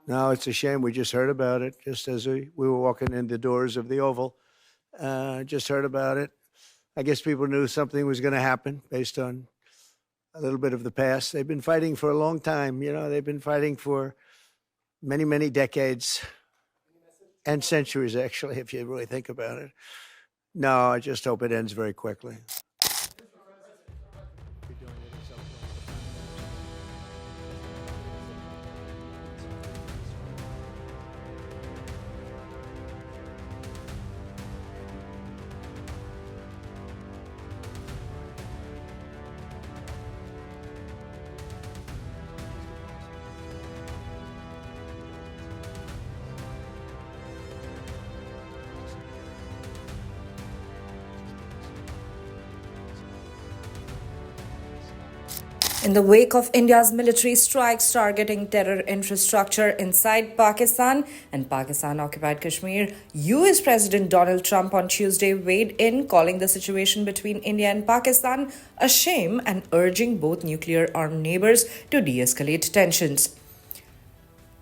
No, it's a shame. We just heard about it just as we were walking in the doors of the Oval. Just heard about it. I guess people knew something was going to happen based on a little bit of the past. They've been fighting for a long time. They've been fighting for many, many decades and centuries, actually, if you really think about it. No, I just hope it ends very quickly. In the wake of India's military strikes targeting terror infrastructure inside Pakistan and Pakistan-occupied Kashmir, US President Donald Trump on Tuesday weighed in, calling the situation between India and Pakistan a shame and urging both nuclear-armed neighbors to de-escalate tensions.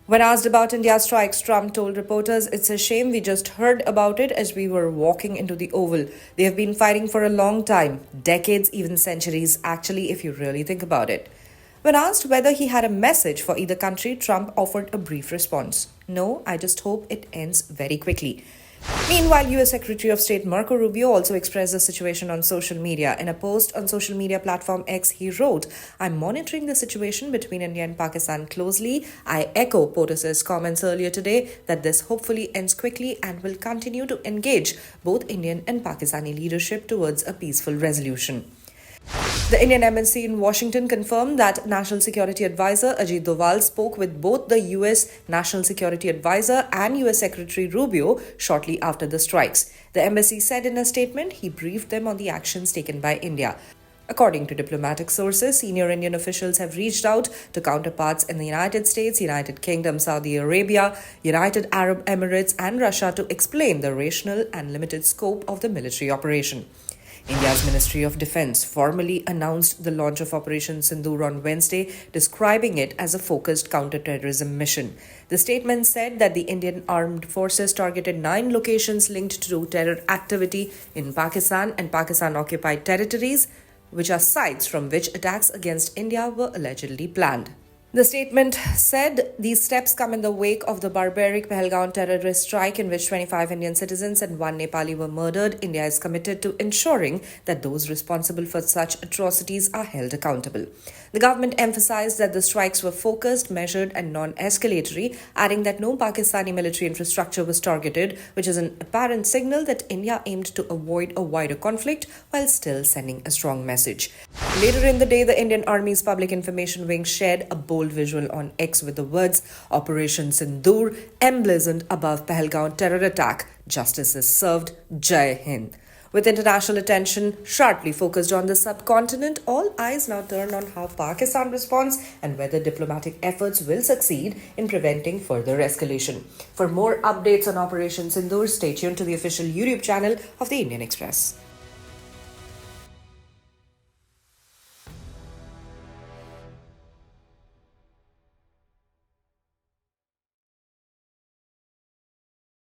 When asked about India's strikes, Trump told reporters, "It's a shame we just heard about it as we were walking into the Oval. They have been fighting for a long time, decades, even centuries, actually, if you really think about it." When asked whether he had a message for either country, Trump offered a brief response. "No, I just hope it ends very quickly." Meanwhile, US Secretary of State Marco Rubio also expressed the situation on social media. In a post on social media platform X, he wrote, "I'm monitoring the situation between India and Pakistan closely. I echo POTUS's comments earlier today that this hopefully ends quickly and will continue to engage both Indian and Pakistani leadership towards a peaceful resolution." The Indian embassy in Washington confirmed that National Security Advisor Ajit Doval spoke with both the US National Security Advisor and US Secretary Rubio shortly after the strikes. The embassy said in a statement he briefed them on the actions taken by India. According to diplomatic sources, senior Indian officials have reached out to counterparts in the United States, United Kingdom, Saudi Arabia, United Arab Emirates, and Russia to explain the rationale and limited scope of the military operation. India's Ministry of Defense formally announced the launch of Operation Sindoor on Wednesday, describing it as a focused counterterrorism mission. The statement said that the Indian armed forces targeted 9 locations linked to terror activity in Pakistan and Pakistan-occupied territories, which are sites from which attacks against India were allegedly planned. The statement said these steps come in the wake of the barbaric Pahalgam terrorist strike in which 25 Indian citizens and 1 Nepali were murdered. India is committed to ensuring that those responsible for such atrocities are held accountable. The government emphasized that the strikes were focused, measured, and non-escalatory, adding that no Pakistani military infrastructure was targeted, which is an apparent signal that India aimed to avoid a wider conflict while still sending a strong message. Later in the day, the Indian Army's Public Information Wing shared a bold visual on X with the words "Operation Sindoor" emblazoned above Pahalgam terror attack. Justice is served. Jai Hind. With international attention sharply focused on the subcontinent, all eyes now turn on how Pakistan responds and whether diplomatic efforts will succeed in preventing further escalation. For more updates on Operation Sindoor, stay tuned to the official YouTube channel of the Indian Express.